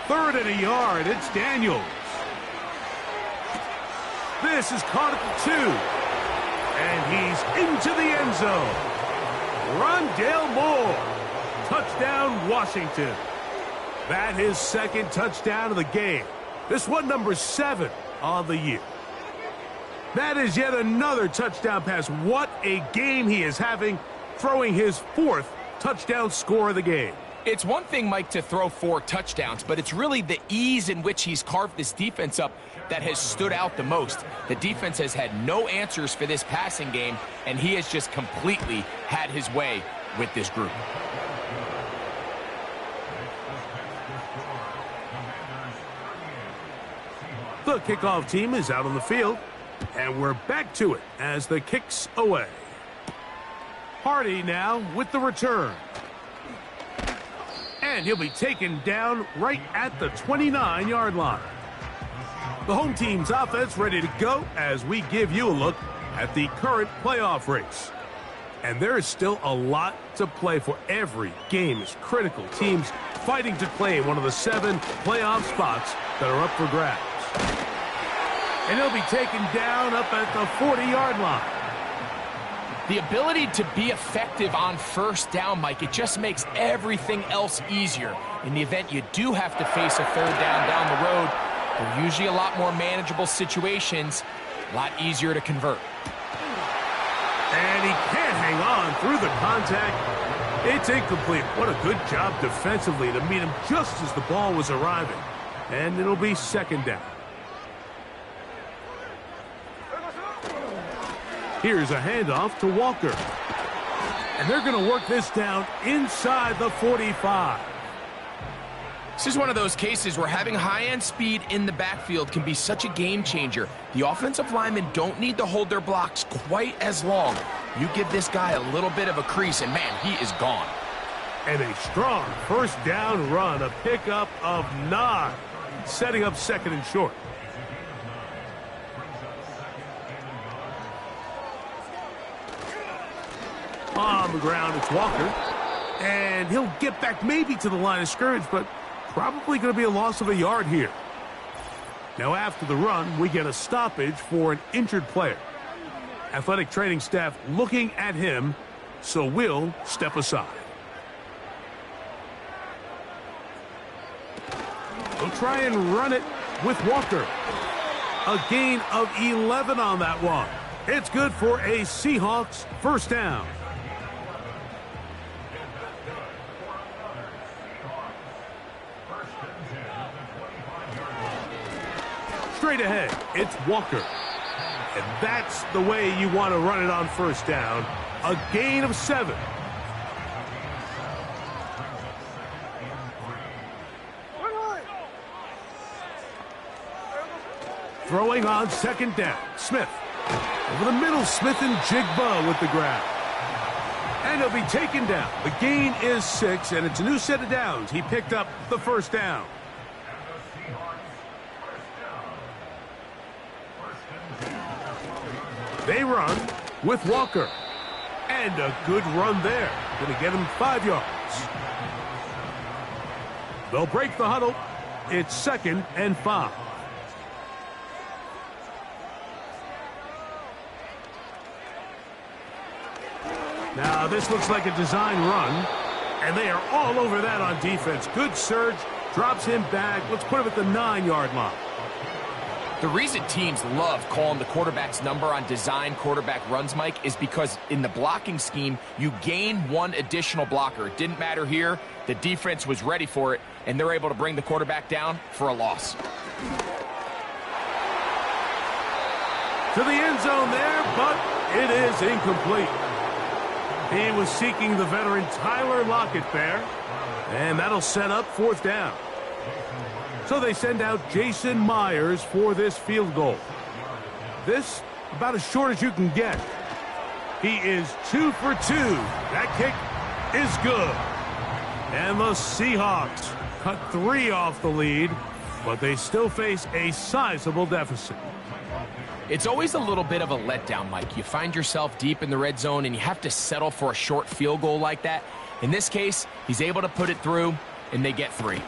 3rd and a yard. It's Daniels. This is caught at the 2. And he's into the end zone. Rondale Moore. Touchdown, Washington. That is 2nd touchdown of the game. This one number 7 on the year. That is yet another touchdown pass. What a game he is having, throwing his 4th touchdown score of the game. It's one thing, Mike, to throw 4 touchdowns, but it's really the ease in which he's carved this defense up that has stood out the most. The defense has had no answers for this passing game, and he has just completely had his way with this group. The kickoff team is out on the field, and we're back to it as the kick's away. Hardy now with the return. And he'll be taken down right at the 29-yard line. The home team's offense ready to go as we give you a look at the current playoff race. And there is still a lot to play for. Every game is critical. Teams fighting to claim one of the 7 playoff spots that are up for grabs. And he'll be taken down up at the 40-yard line. The ability to be effective on first down, Mike, it just makes everything else easier. In the event you do have to face a 3rd down the road, they're usually a lot more manageable situations, a lot easier to convert. And he can't hang on through the contact. It's incomplete. What a good job defensively to meet him just as the ball was arriving. And it'll be 2nd down. Here's a handoff to Walker. And they're going to work this down inside the 45. This is one of those cases where having high-end speed in the backfield can be such a game changer. The offensive linemen don't need to hold their blocks quite as long. You give this guy a little bit of a crease, and man, he is gone. And a strong first down run, a pickup of 9, setting up 2nd and short. On the ground, it's Walker. And he'll get back maybe to the line of scrimmage, but probably going to be a loss of a yard here. Now, after the run, we get a stoppage for an injured player. Athletic training staff looking at him, so we'll step aside. We'll try and run it with Walker. A gain of 11 on that one. It's good for a Seahawks first down. Straight ahead, it's Walker. And that's the way you want to run it on first down. A gain of 7. Throwing on second down. Smith. Over the middle, Smith and Jigba with the grab. And he'll be taken down. The gain is 6, and it's a new set of downs. He picked up the first down. They run with Walker. And a good run there. Going to get him 5 yards. They'll break the huddle. It's 2nd and 5. Now, this looks like a design run, and they are all over that on defense. Good surge, drops him back. Let's put him at the 9-yard line. The reason teams love calling the quarterback's number on design quarterback runs, Mike, is because in the blocking scheme, you gain 1 additional blocker. It didn't matter here. The defense was ready for it, and they're able to bring the quarterback down for a loss. To the end zone there, but it is incomplete. He was seeking the veteran Tyler Lockett there, and that'll set up 4th down. So they send out Jason Myers for this field goal. This, about as short as you can get. He is 2 for 2. That kick is good. And the Seahawks cut 3 off the lead, but they still face a sizable deficit. It's always a little bit of a letdown, Mike. You find yourself deep in the red zone, and you have to settle for a short field goal like that. In this case, he's able to put it through, and they get 3.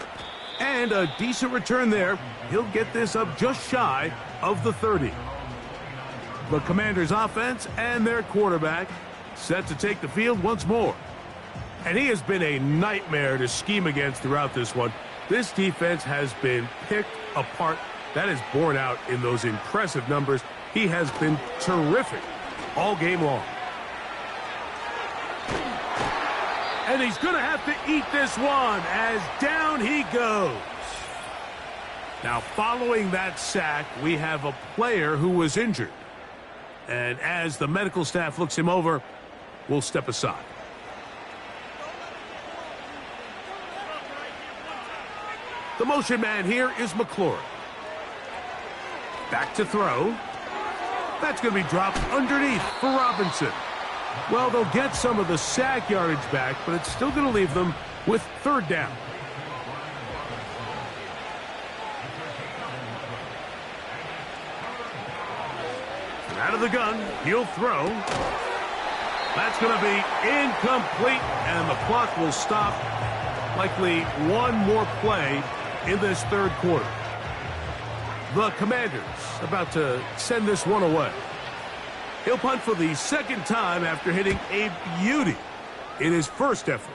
And a decent return there. He'll get this up just shy of the 30. The Commanders' offense and their quarterback set to take the field once more. And he has been a nightmare to scheme against throughout this one. This defense has been picked apart. That is borne out in those impressive numbers. He has been terrific all game long. And he's going to have to eat this one as down he goes. Now, following that sack, we have a player who was injured. And as the medical staff looks him over, we'll step aside. The motion man here is McLaurin. Back to throw. That's going to be dropped underneath for Robinson. Well, they'll get some of the sack yardage back, but it's still going to leave them with 3rd down. Out of the gun, he'll throw. That's going to be incomplete, and the clock will stop. Likely one more play in this 3rd quarter. The Commanders about to send this one away. He'll punt for the 2nd time after hitting a beauty in his first effort.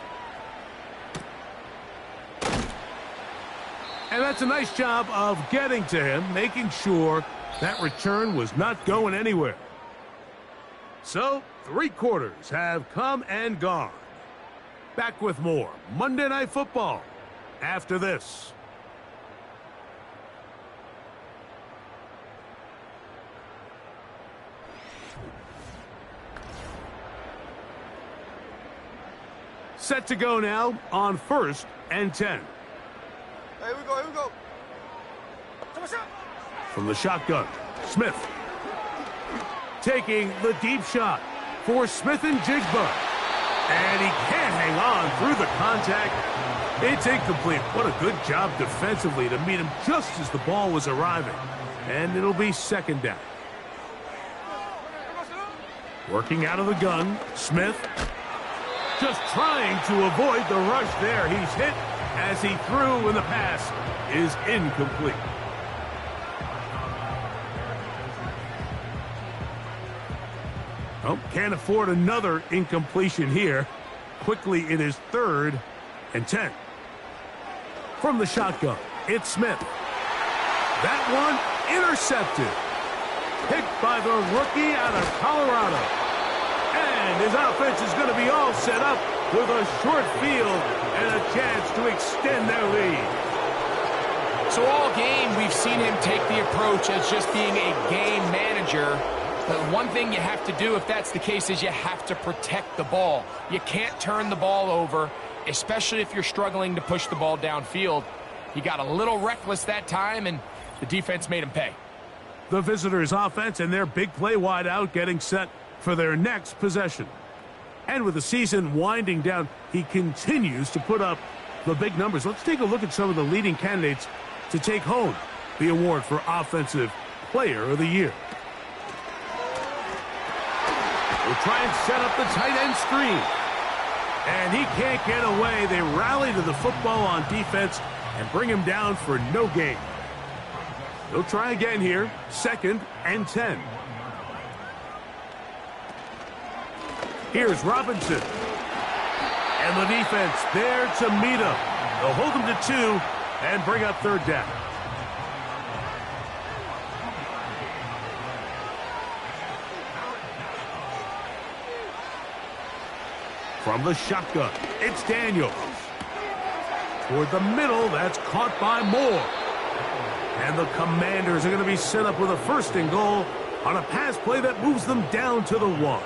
And that's a nice job of getting to him, making sure that return was not going anywhere. So, 3 quarters have come and gone. Back with more Monday Night Football after this. Set to go now on 1st and 10. Here we go, here we go. From the shotgun, Smith. Taking the deep shot for Smith and Jigba. And he can't hang on through the contact. It's incomplete. What a good job defensively to meet him just as the ball was arriving. And it'll be 2nd down. Working out of the gun, Smith. Just trying to avoid the rush there. He's hit as he threw, and the pass is incomplete. Oh, can't afford another incompletion here. Quickly, it is 3rd and 10. From the shotgun, it's Smith. That one intercepted. Picked by the rookie out of Colorado. And his offense is going to be all set up with a short field and a chance to extend their lead. So all game, we've seen him take the approach as just being a game manager. But one thing you have to do if that's the case is you have to protect the ball. You can't turn the ball over, especially if you're struggling to push the ball downfield. He got a little reckless that time, and the defense made him pay. The visitors' offense and their big play wide out getting set for their next possession. And with the season winding down, he continues to put up the big numbers. Let's take a look at some of the leading candidates to take home the award for Offensive Player of the Year. We'll try and set up the tight end screen. And he can't get away. They rally to the football on defense and bring him down for no gain. They'll try again here. 2nd and 10. Here's Robinson. And the defense there to meet him. They'll hold him to 2 and bring up 3rd down. From the shotgun, it's Daniels. Toward the middle, that's caught by Moore. And the Commanders are going to be set up with a 1st and goal on a pass play that moves them down to the 1.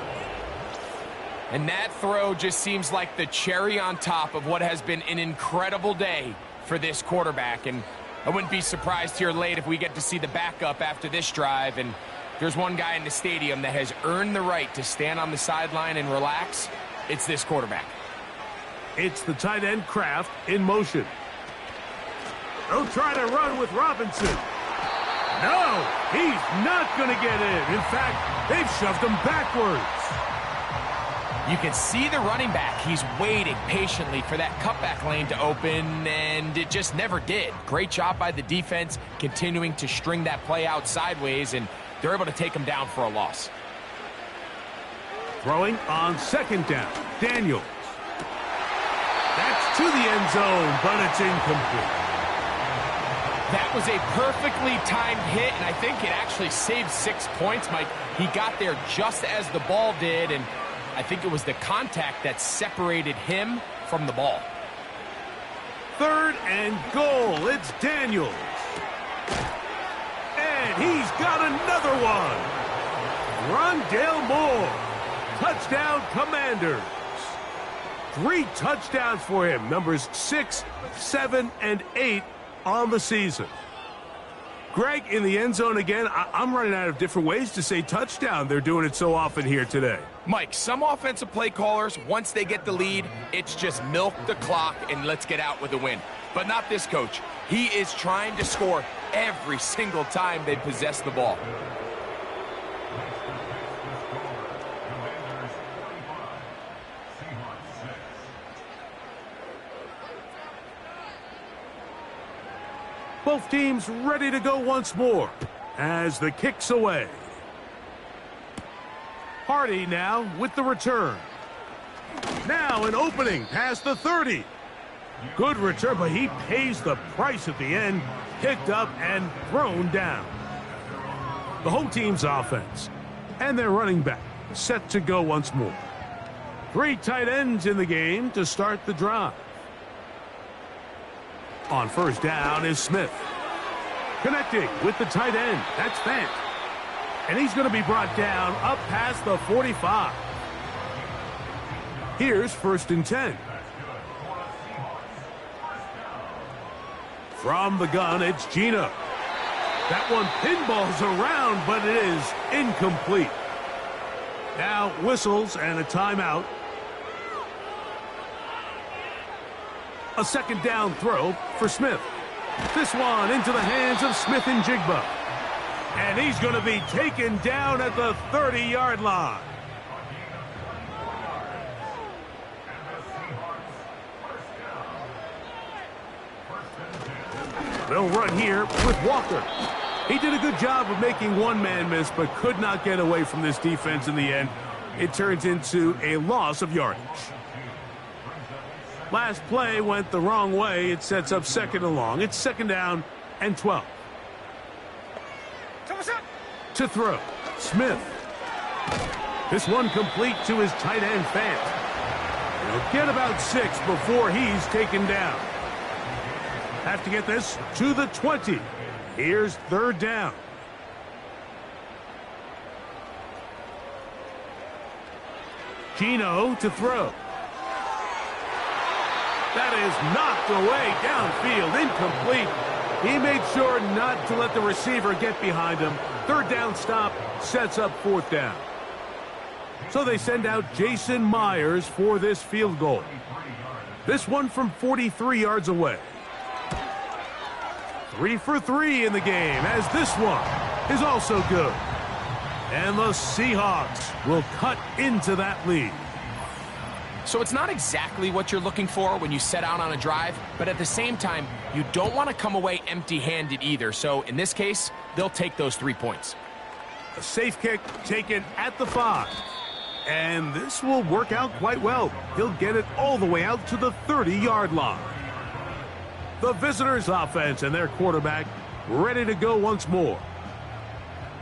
And that throw just seems like the cherry on top of what has been an incredible day for this quarterback. And I wouldn't be surprised here late if we get to see the backup after this drive. And there's one guy in the stadium that has earned the right to stand on the sideline and relax. It's this quarterback. It's the tight end Kraft in motion. They'll try to run with Robinson. No, he's not going to get in. In fact, they've shoved him backwards. You can see the running back. He's waiting patiently for that cutback lane to open, and it just never did. Great job by the defense continuing to string that play out sideways, and they're able to take him down for a loss. Throwing on 2nd down, Daniels. That's to the end zone, but it's incomplete. That was a perfectly timed hit, and I think it actually saved 6 points, Mike. He got there just as the ball did, and I think it was the contact that separated him from the ball. 3rd and goal. It's Daniels. And he's got another one. Rondale Moore. Touchdown, Commanders. 3 touchdowns for him. Numbers 6, 7, and 8 on the season. Greg, in the end zone again, I'm running out of different ways to say touchdown. They're doing it so often here today. Mike, some offensive play callers, once they get the lead, it's just milk the clock and let's get out with a win. But not this coach. He is trying to score every single time they possess the ball. Both teams ready to go once more as the kick's away. Hardy now with the return. Now an opening past the 30. Good return, but he pays the price at the end. Picked up and thrown down. The home team's offense and their running back set to go once more. 3 tight ends in the game to start the drive. On 1st down is Smith. Connecting with the tight end. That's Fant. And he's going to be brought down up past the 45. Here's 1st and 10. From the gun, it's Gino. That one pinballs around, but it is incomplete. Now whistles and a timeout. A 2nd down throw for Smith. This one into the hands of Smith and Jigba. And he's going to be taken down at the 30-yard line. They'll run here with Walker. He did a good job of making one man miss, but could not get away from this defense in the end. It turns into a loss of yardage. Last play went the wrong way. It sets up 2nd and long. It's 2nd down and 12. To throw, Smith. This one complete to his tight end, Fant. He'll get about 6 before he's taken down. have to get this to the 20. Here's third down. Gino to throw. That is knocked away downfield, incomplete. He made sure not to let the receiver get behind him. Third down stop sets up fourth down. So they send out Jason Myers for this field goal. This one from 43 yards away. 3 for 3 in the game, as this one is also good. And the Seahawks will cut into that lead. So it's not exactly what you're looking for when you set out on a drive, but at the same time, you don't want to come away empty-handed either. So in this case, they'll take those 3 points. A safe kick taken at the 5. And this will work out quite well. He'll get it all the way out to the 30-yard line. The visitors' offense and their quarterback ready to go once more.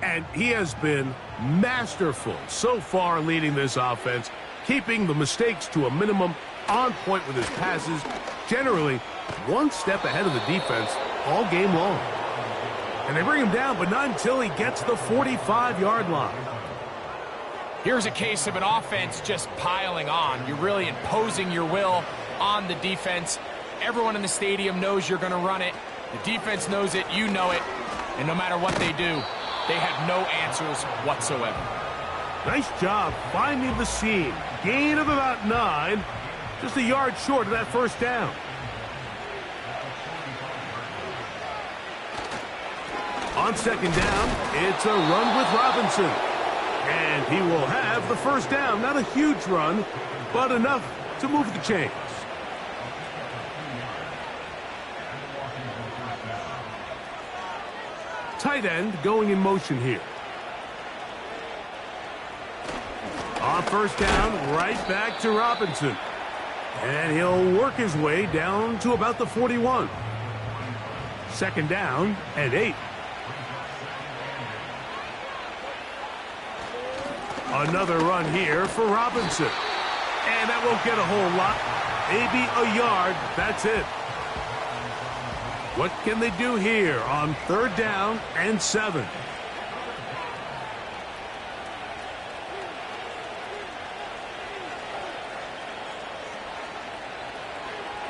And he has been masterful so far leading this offense, keeping the mistakes to a minimum, on point with his passes, generally one step ahead of the defense all game long. And they bring him down, but not until he gets the 45-yard line. Here's a case of an offense just piling on. You're really imposing your will on the defense. Everyone in the stadium knows you're going to run it. The defense knows it, you know it, and no matter what they do, they have no answers whatsoever. Nice job finding the seam. Gain of about 9. Just a yard short of that first down. On second down, it's a run with Robinson. And he will have the first down. Not a huge run, but enough to move the chains. Tight end going in motion here. On first down, right back to Robinson. And he'll work his way down to about the 41. Second down and 8. Another run here for Robinson. And that won't get a whole lot. Maybe a yard. That's it. What can they do here on third down and 7?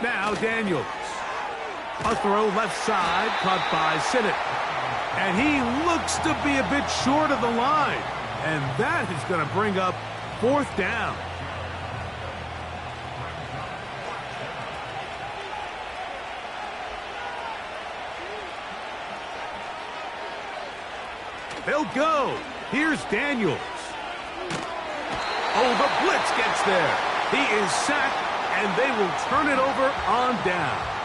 Now Daniels. A throw left side, caught by Sinnott. And he looks to be a bit short of the line. And that is going to bring up fourth down. They'll go. Here's Daniels. Oh, the blitz gets there. He is sacked, and they will turn it over on downs.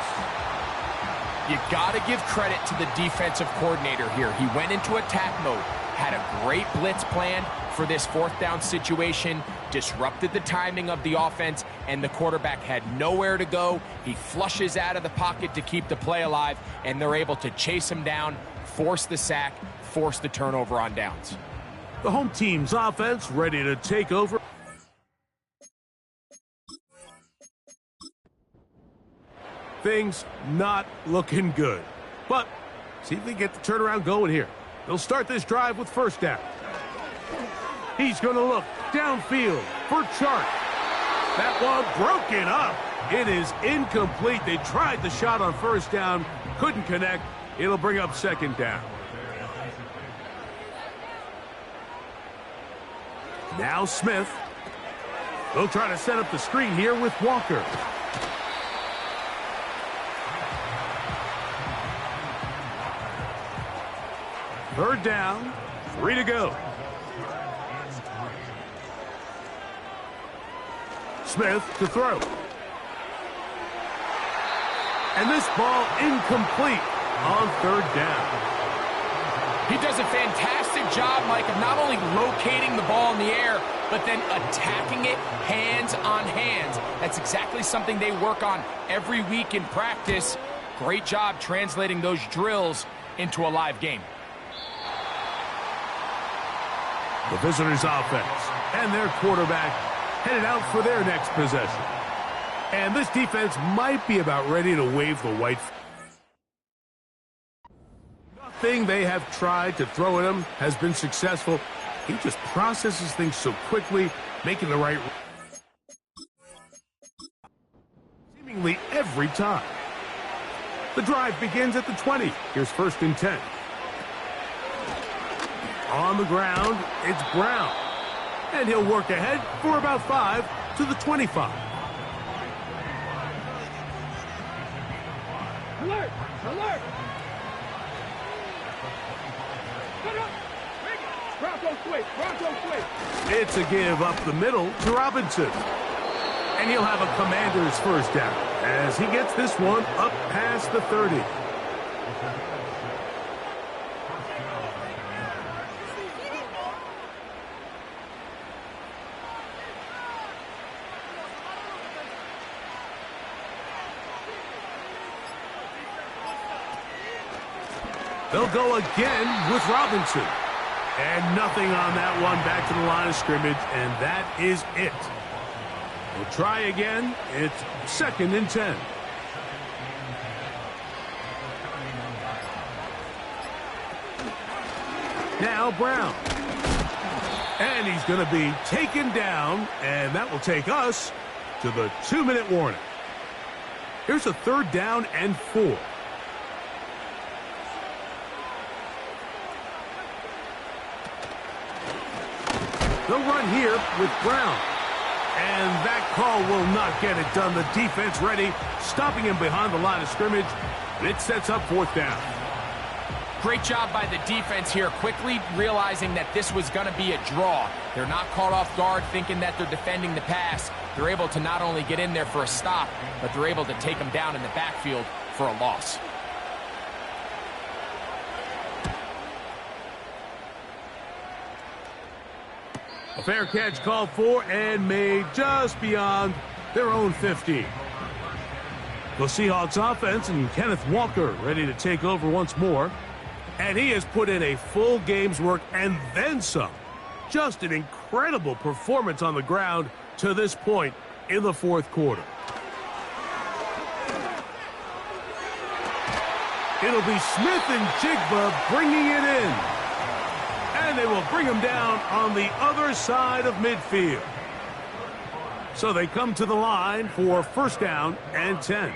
You got to give credit to the defensive coordinator here. He went into attack mode, had a great blitz plan for this fourth down situation, disrupted the timing of the offense, and the quarterback had nowhere to go. He flushes out of the pocket to keep the play alive, and they're able to chase him down, force the sack, force the turnover on downs. The home team's offense ready to take over. Things not looking good. But see if they get the turnaround going here. They'll start this drive with first down. He's going to look downfield for Chark. That one broken up. It is incomplete. They tried the shot on first down, couldn't connect. It'll bring up second down. Now Smith. They'll try to set up the screen here with Walker. Third down, 3 to go. Smith to throw. And this ball incomplete on third down. He does a fantastic job, Mike, of not only locating the ball in the air, but then attacking it hands on hands. That's exactly something they work on every week in practice. Great job translating those drills into a live game. The visitors' offense and their quarterback headed out for their next possession. And this defense might be about ready to wave the white. Thing they have tried to throw at him has been successful. He just processes things so quickly, making the right seemingly every time. The drive begins at the 20. Here's 1st and 10. On the ground, it's Brown. And he'll work ahead for about 5 to the 25. Alert! Alert! Bronco switch! Bronco switch! It's a give up the middle to Robinson. And he'll have a Commander's 1st down as he gets this one up past the 30. They'll go again with Robinson. And nothing on that one, back to the line of scrimmage, and that is it. We'll try again. It's 2nd and 10. Now Brown. And he's going to be taken down, and that will take us to the 2-minute warning. Here's a 3rd down and 4. They'll run here with Brown. And that call will not get it done. The defense ready, stopping him behind the line of scrimmage. And it sets up 4th down. Great job by the defense here, quickly realizing that this was going to be a draw. They're not caught off guard thinking that they're defending the pass. They're able to not only get in there for a stop, but they're able to take them down in the backfield for a loss. A fair catch called for and made just beyond their own 50. The Seahawks offense and Kenneth Walker ready to take over once more. And he has put in a full game's work and then some. Just an incredible performance on the ground to this point in the 4th quarter. It'll be Smith and Jigba bringing it in. And they will bring him down on the other side of midfield. So they come to the line for 1st down and 10.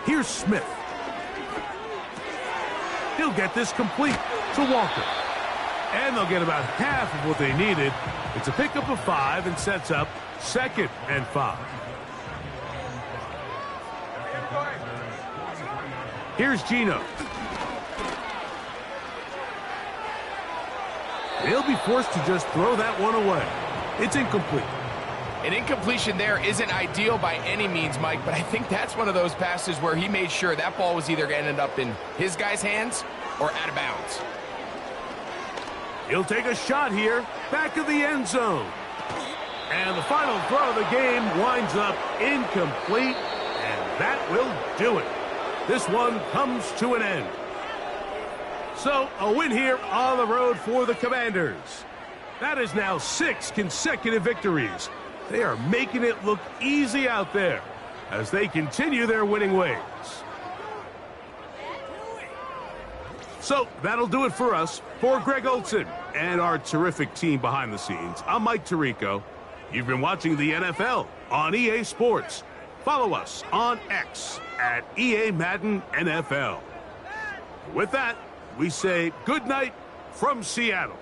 Here's Smith. He'll get this complete to Walker. And they'll get about half of what they needed. It's a pickup of 5 and sets up 2nd and 5. Here's Gino. They'll be forced to just throw that one away. It's incomplete. An incompletion there isn't ideal by any means, Mike, but I think that's one of those passes where he made sure that ball was either going to end up in his guy's hands or out of bounds. He'll take a shot here, back of the end zone. And the final throw of the game winds up incomplete, and that will do it. This one comes to an end. So, a win here on the road for the Commanders. That is now 6 consecutive victories. They are making it look easy out there as they continue their winning ways. So, that'll do it for us. For Greg Olson and our terrific team behind the scenes, I'm Mike Tirico. You've been watching the NFL on EA Sports. Follow us on X at EA Madden NFL. With that, we say good night from Seattle.